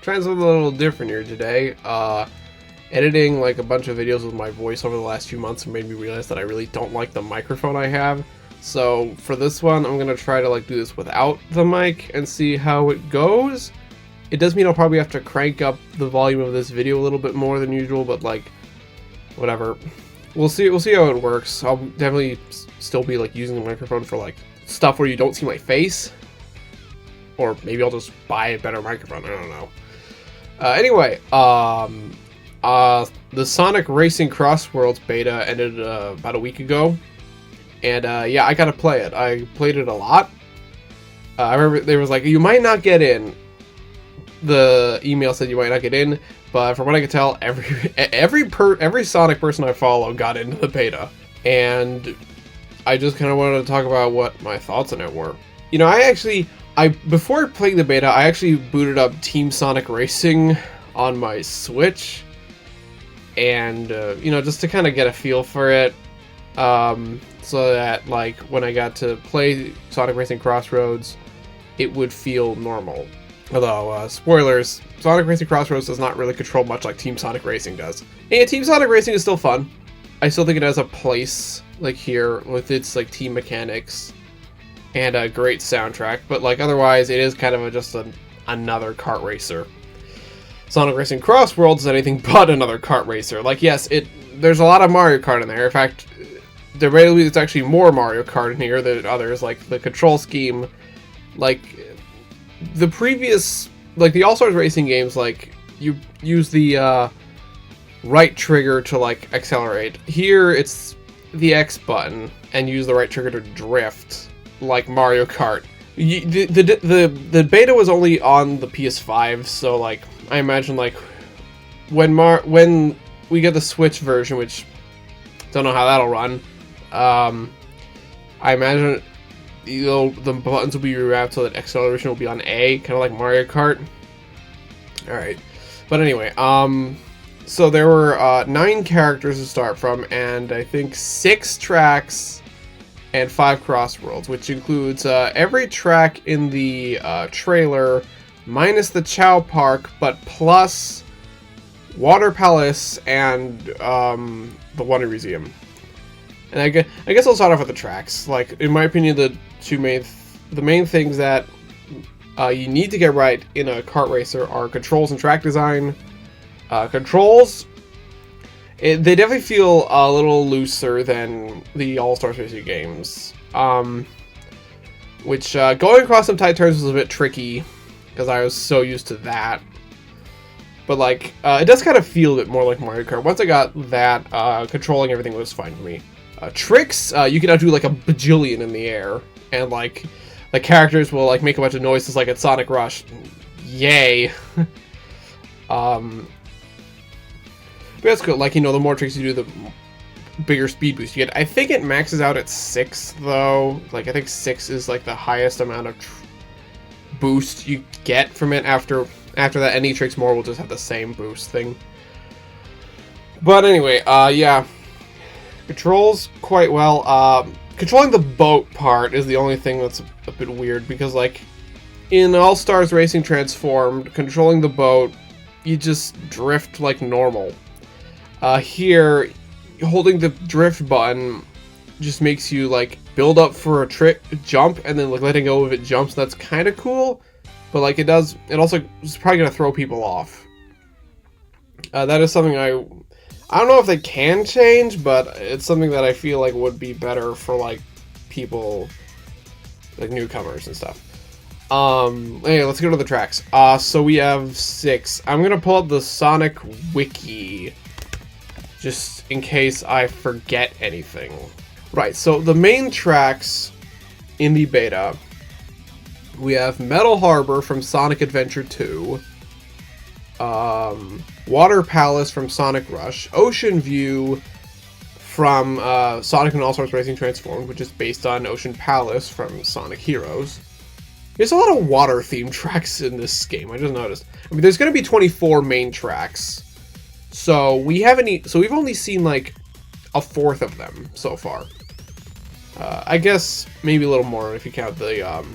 trying something a little different here today. Editing like a bunch of videos with my voice over the last few months made me realize that I really don't like the microphone I have. So for this one, I'm gonna try to like do this without the mic and see how it goes. It does mean I'll probably have to crank up the volume of this video a little bit more than usual, but like, whatever. We'll see how it works. I'll definitely still be like using the microphone for like stuff where you don't see my face. Or maybe I'll just buy a better microphone, I don't know. Anyway, the Sonic Racing CrossWorlds beta ended about a week ago. And yeah, I gotta play it. I played it a lot. I remember there was like, you might not get in. The email said you might not get in, but from what I could tell, every Sonic person I follow got into the beta. And I just kind of wanted to talk about what my thoughts on it were. You know, before playing the beta, I actually booted up Team Sonic Racing on my Switch. And, you know, just to kind of get a feel for it. So that, like, when I got to play Sonic Racing Crossroads, it would feel normal. Although, spoilers, Sonic Racing Crossroads does not really control much like Team Sonic Racing does. And Team Sonic Racing is still fun. I still think it has a place, like, here, with its, like, team mechanics and a great soundtrack. But, like, otherwise, it is kind of just another kart racer. Sonic Racing Crossworlds is anything but another kart racer. Like, yes, there's a lot of Mario Kart in there. In fact, there's actually more Mario Kart in here than others. Like, the control scheme, like, the previous, like, the All-Stars Racing games, like, you use the, right trigger to, like, accelerate. Here, it's the X button, and use the right trigger to drift, like Mario Kart. The beta was only on the PS5, so, like, I imagine, like, when we get the Switch version, which, don't know how that'll run, I imagine, you know, the buttons will be rewrapped so that acceleration will be on A, kind of like Mario Kart. Alright. But anyway, so there were 9 characters to start from, and I think 6 tracks and 5 crossworlds, which includes every track in the trailer, minus the Chow Park, but plus Water Palace and the Wonder Museum. And I guess I'll start off with the tracks. Like, in my opinion, the main things that you need to get right in a kart racer are controls and track design. Controls, they definitely feel a little looser than the All-Stars Racing games. Which, going across some tight turns was a bit tricky, because I was so used to that. But, like, it does kind of feel a bit more like Mario Kart. Once I got that, controlling everything was fine for me. Tricks, you can now do like a bajillion in the air, and like the characters will like make a bunch of noises like at Sonic Rush. Yay! But that's good. Like, you know, the more tricks you do, the bigger speed boost you get. I think it maxes out at 6 though. Like, I think 6 is like the highest amount of boost you get from it. After that, any tricks more will just have the same boost thing. But anyway, yeah. Controls quite well. Controlling the boat part is the only thing that's a bit weird, because like in All-Stars Racing Transformed, controlling the boat, you just drift like normal. Here, holding the drift button just makes you like build up for a jump and then like letting go of it jumps. That's kind of cool, but like it also is probably gonna throw people off. That is something I don't know if they can change, but it's something that I feel like would be better for, like, people, like, newcomers and stuff. Anyway, let's go to the tracks. So we have 6. I'm gonna pull up the Sonic Wiki, just in case I forget anything. Right, so the main tracks in the beta, we have Metal Harbor from Sonic Adventure 2, Water Palace from Sonic Rush, Ocean View from Sonic and All-Stars Racing Transformed, which is based on Ocean Palace from Sonic Heroes. There's a lot of water-themed tracks in this game, I just noticed. I mean, there's going to be 24 main tracks, so we've only seen like a fourth of them so far. I guess maybe a little more if you count the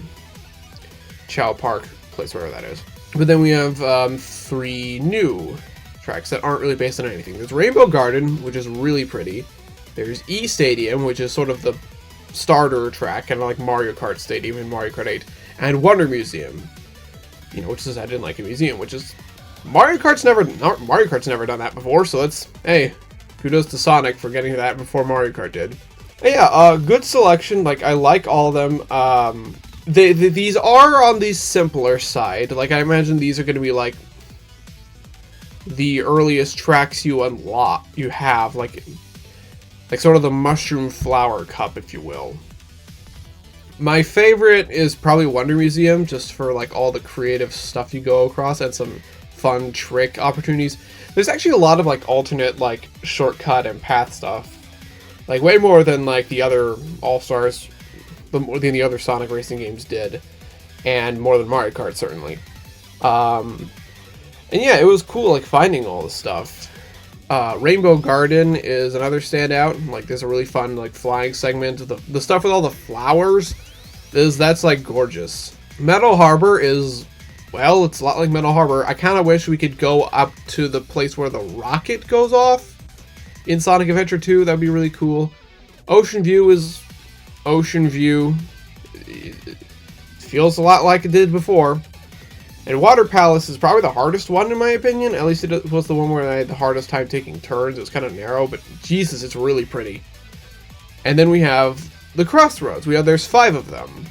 Chow Park place, wherever that is. But then we have 3 new tracks that aren't really based on anything. There's Rainbow Garden, which is really pretty. There's E Stadium, which is sort of the starter track, kind of like Mario Kart Stadium in Mario Kart 8. And Wonder Museum, you know, which is I didn't like a museum, which is Mario Kart's never done that before. So let's, hey, kudos to Sonic for getting that before Mario Kart did. But yeah, good selection. Like, I like all of them. These are on the simpler side. Like, I imagine these are going to be like the earliest tracks you unlock, like sort of the Mushroom Flower Cup, if you will. My favorite is probably Wonder Museum, just for like all the creative stuff you go across and some fun trick opportunities. There's actually a lot of like alternate like shortcut and path stuff, like way more than like the other All-Stars, than the other Sonic racing games did, and more than Mario Kart certainly. And yeah, it was cool like finding all this stuff. Rainbow Garden is another standout. Like, there's a really fun like flying segment. The stuff with all the flowers that's like gorgeous. Metal Harbor is, well, it's a lot like Metal Harbor. I kind of wish we could go up to the place where the rocket goes off in Sonic Adventure 2. That'd be really cool. Ocean View is Ocean View. It feels a lot like it did before. And Water Palace is probably the hardest one in my opinion. At least it was the one where I had the hardest time taking turns. It was kind of narrow, but Jesus, it's really pretty. And then we have the CrossRoads. There's 5 of them.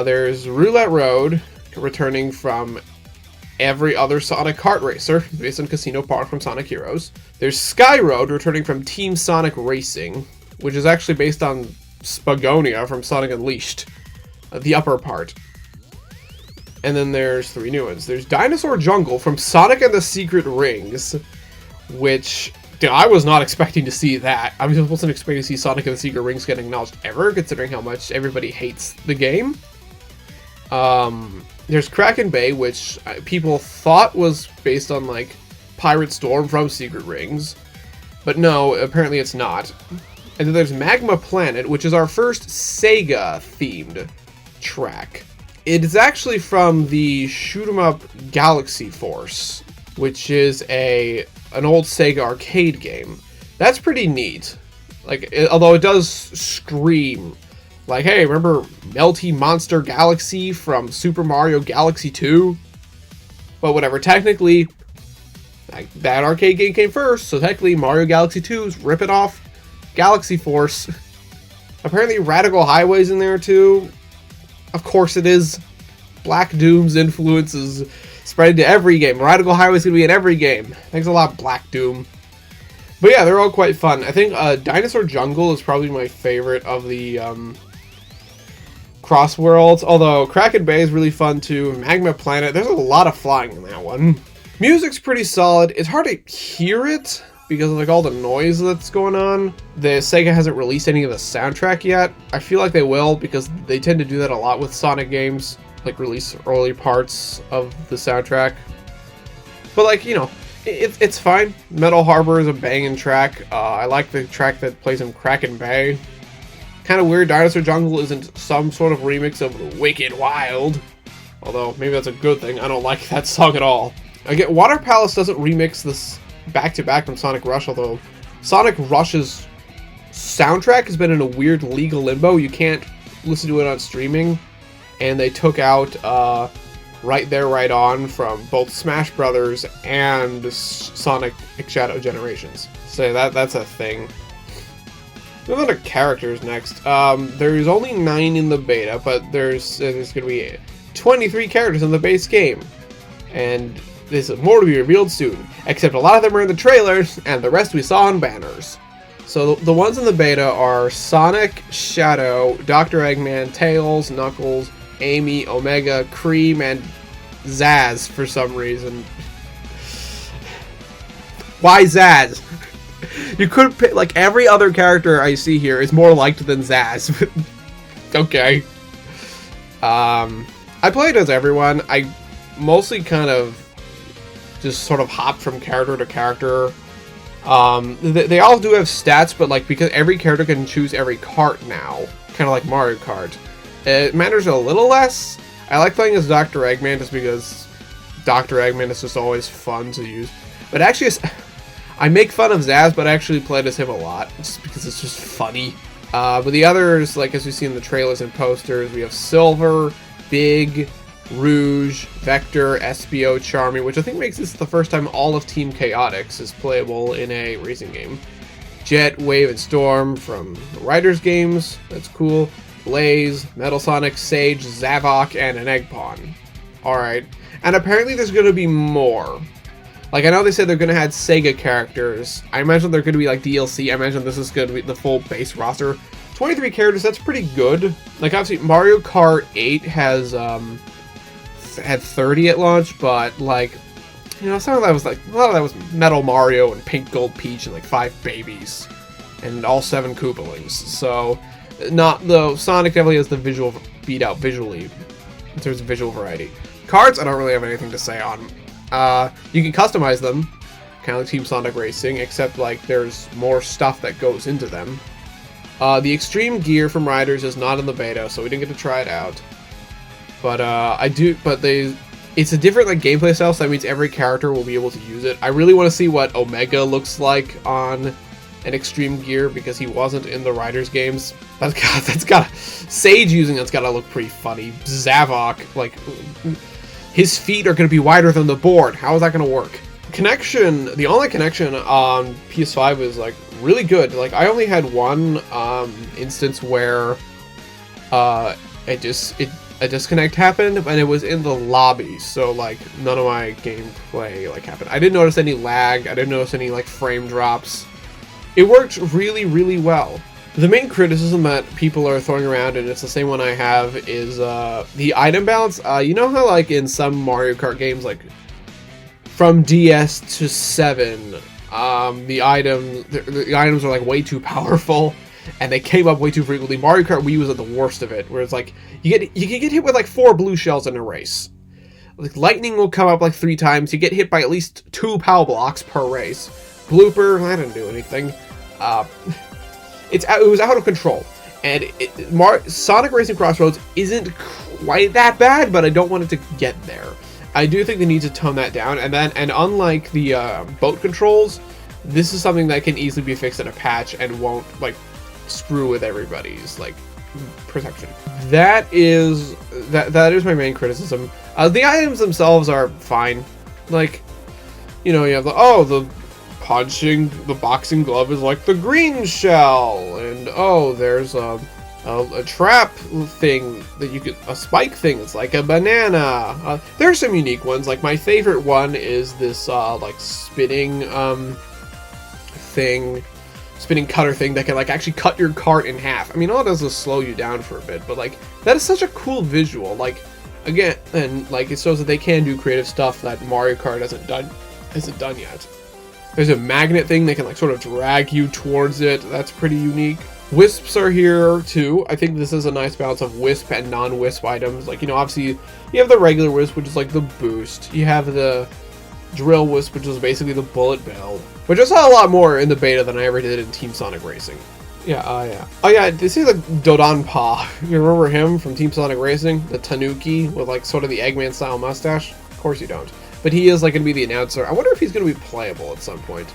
There's Roulette Road, returning from every other Sonic kart racer, based on Casino Park from Sonic Heroes. There's Sky Road, returning from Team Sonic Racing, which is actually based on Spagonia from Sonic Unleashed, the upper part. And then there's 3 new ones. There's Dinosaur Jungle from Sonic and the Secret Rings, which, dude, I was not expecting to see that. I wasn't expecting to see Sonic and the Secret Rings get acknowledged ever, considering how much everybody hates the game. There's Kraken Bay, which people thought was based on, like, Pirate Storm from Secret Rings. But no, apparently it's not. And then there's Magma Planet, which is our first Sega-themed track. It is actually from the Shoot 'em Up Galaxy Force, which is an old Sega arcade game. That's pretty neat. Like, although it does scream, like, hey, remember Melty Monster Galaxy from Super Mario Galaxy 2? But whatever, technically, that arcade game came first, so technically Mario Galaxy 2 is ripping off Galaxy Force. Apparently Radical Highway's in there too. Of course it is. Black Doom's influence is spread to every game. Radical Highway's gonna be in every game. Thanks a lot, Black Doom. But yeah, they're all quite fun. I think Dinosaur Jungle is probably my favorite of the CrossWorlds. Although Kraken Bay is really fun too. Magma Planet, there's a lot of flying in that one. Music's pretty solid. It's hard to hear it because of like all the noise that's going on. The Sega hasn't released any of the soundtrack yet. I feel like they will because they tend to do that a lot with Sonic games, like release early parts of the soundtrack. But like, you know, it's fine. Metal Harbor is a banging track. I like the track that plays in Kraken Bay. Kind of weird Dinosaur Jungle isn't some sort of remix of Wicked Wild. Although, maybe that's a good thing. I don't like that song at all. Again, Water Palace doesn't remix this back-to-back from Sonic Rush, although Sonic Rush's soundtrack has been in a weird legal limbo. You can't listen to it on streaming, and they took out Right There, Right On from both Smash Brothers and Sonic Shadow Generations. So that's a thing. Moving on to characters next. There's only 9 in the beta, but there's going to be 23 characters in the base game. And there's more to be revealed soon, except a lot of them are in the trailers, and the rest we saw on banners. So the ones in the beta are Sonic, Shadow, Dr. Eggman, Tails, Knuckles, Amy, Omega, Cream, and Zaz for some reason. Why Zaz? You could pick, like, every other character I see here is more liked than Zaz. Okay. I played as everyone. I mostly kind of just sort of hop from character to character. They all do have stats, but like because every character can choose every cart now, kind of like Mario Kart, it matters a little less. I like playing as Dr. Eggman just because Dr. Eggman is just always fun to use. But actually, I make fun of Zaz, but I actually played as him a lot, just because it's just funny. But the others, like as we see in the trailers and posters, we have Silver, Big, Rouge, Vector, SBO, Charming, which I think makes this the first time all of Team Chaotix is playable in a racing game. Jet, Wave, and Storm from the Riders games, that's cool. Blaze, Metal Sonic, Sage, Zavok, and an Eggpon. Alright, and apparently there's going to be more. Like, I know they said they're going to add Sega characters. I imagine they're going to be like DLC. I imagine this is going to be the full base roster. 23 characters, that's pretty good. Like, obviously, Mario Kart 8 has, had 30 at launch, but, like, you know, some of that was, like, a lot of that was Metal Mario and Pink Gold Peach and, like, 5 babies. And all 7 Koopalings. So, not, though, Sonic definitely has the visual beat out visually, in terms of visual variety. Cards, I don't really have anything to say on. You can customize them, kind of like Team Sonic Racing, except like there's more stuff that goes into them. The extreme gear from Riders is not in the beta, so we didn't get to try it out. But it's a different like gameplay style, so that means every character will be able to use it. I really want to see what Omega looks like on an extreme gear because he wasn't in the Riders games. That's got Sage using that's gotta look pretty funny. Zavok, like, his feet are going to be wider than the board. How is that going to work? Connection, the online connection on PS5 is like really good. Like, I only had one instance where a disconnect happened, and it was in the lobby, so like none of my gameplay like happened. I didn't notice any lag. I didn't notice any like frame drops. It worked really, really well. The main criticism that people are throwing around, and it's the same one I have, is the item balance. You know how, like, in some Mario Kart games, like, from DS to 7, the items are, like, way too powerful, and they came up way too frequently. Mario Kart Wii was at the worst of it, where it's like, you can get hit with, like, 4 blue shells in a race. Like, lightning will come up, like, 3 times. You get hit by at least 2 POW blocks per race. Blooper, I didn't do anything. It was out of control, and Sonic Racing CrossWorlds isn't quite that bad, but I don't want it to get there. I do think they need to tone that down, and unlike the boat controls, this is something that can easily be fixed in a patch and won't like screw with everybody's like perception. That is my main criticism. The items themselves are fine, like, you know, you have the boxing glove is like the green shell, and there's a trap thing that you could, a spike thing that's like a banana. There's some unique ones. Like, my favorite one is this like spinning cutter thing that can like actually cut your cart in half. I mean, all it does is slow you down for a bit, but like that is such a cool visual. Like, again, and like it shows that they can do creative stuff that Mario Kart hasn't done yet. There's a magnet thing that can like sort of drag you towards it. That's pretty unique. Wisps are here too. I think this is a nice balance of Wisp and non-Wisp items. Like, you know, obviously you have the regular Wisp, which is like the boost. You have the Drill Wisp, which is basically the bullet bill, which I saw a lot more in the beta than I ever did in Team Sonic Racing. Yeah. Oh yeah, did you see the Dodonpa? You remember him from Team Sonic Racing? The Tanuki with like sort of the Eggman style mustache? Of course you don't. But he is like going to be the announcer. I wonder if he's going to be playable at some point.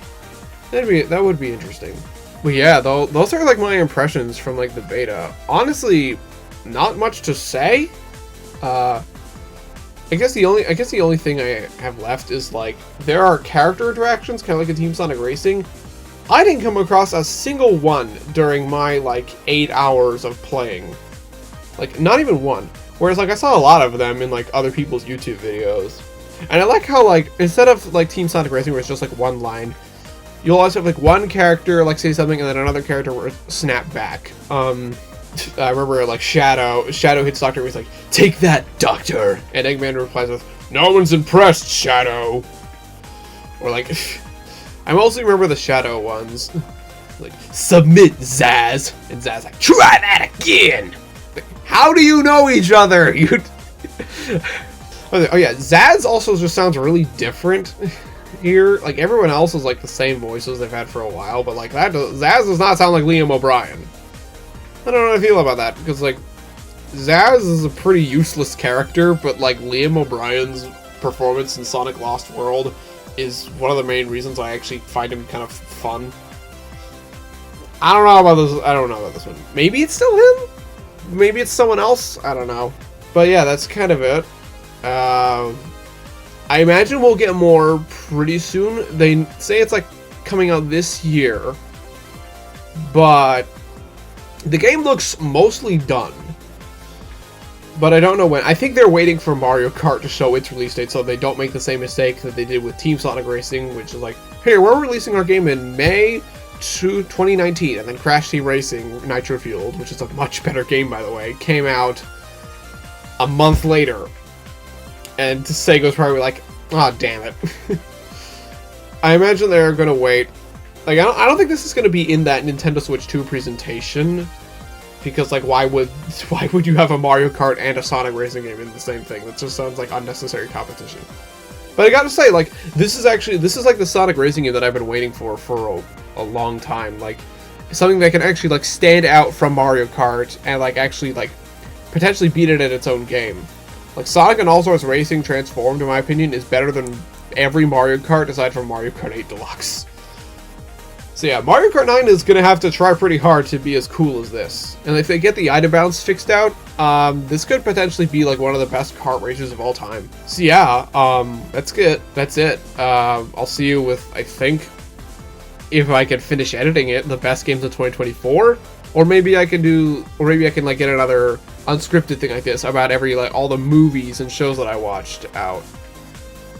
That would be interesting. Well, yeah, those are like my impressions from like the beta. Honestly, not much to say. I guess the only thing I have left is like there are character interactions, kind of like in Team Sonic Racing. I didn't come across a single one during my like 8 hours of playing. Like, not even one. Whereas like I saw a lot of them in like other people's YouTube videos. And I like how, like, instead of, like, Team Sonic Racing where it's just, like, one line, you'll also have, like, one character, like, say something, and then another character will snap back. I remember, like, Shadow hits Doctor, and he's like, "Take that, Doctor!" And Eggman replies with, "No one's impressed, Shadow!" Or, like, I mostly remember the Shadow ones. Like, "Submit, Zaz!" And Zaz like, "Try that again!" Like, how do you know each other? Oh yeah, Zaz also just sounds really different here. Like, everyone else is like the same voices they've had for a while, but like Zaz does not sound like Liam O'Brien. I don't know how I feel about that, because like Zaz is a pretty useless character, but like Liam O'Brien's performance in Sonic Lost World is one of the main reasons I actually find him kind of fun. I don't know about this. I don't know about this one. Maybe it's still him. Maybe it's someone else. I don't know. But yeah, that's kind of it. I imagine we'll get more pretty soon. They say it's like coming out this year, but the game looks mostly done. But I don't know when. I think they're waiting for Mario Kart to show its release date so they don't make the same mistake that they did with Team Sonic Racing, which is like, hey, we're releasing our game in May 2019, and then Crash Team Racing Nitro Fueled, which is a much better game, by the way, came out a month later. And Sega's probably like, oh, damn it. I imagine they're going to wait. Like, I don't think this is going to be in that Nintendo Switch 2 presentation. Because, like, why would you have a Mario Kart and a Sonic Racing game in the same thing? That just sounds like unnecessary competition. But I gotta say, like, this is like the Sonic Racing game that I've been waiting for a long time. Like, something that can actually, like, stand out from Mario Kart and, like, actually, like, potentially beat it at its own game. Like, Sonic and All-Stars Racing Transformed, in my opinion, is better than every Mario Kart aside from Mario Kart 8 Deluxe. So yeah, Mario Kart 9 is going to have to try pretty hard to be as cool as this. And if they get the item bounce fixed out, this could potentially be like one of the best kart races of all time. So yeah, that's good. That's it. I'll see you with, I think, if I can finish editing it, the best games of 2024. Or maybe I can like get another unscripted thing like this about all the movies and shows that I watched out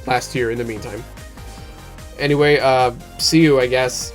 last year in the meantime. Anyway, see you, I guess.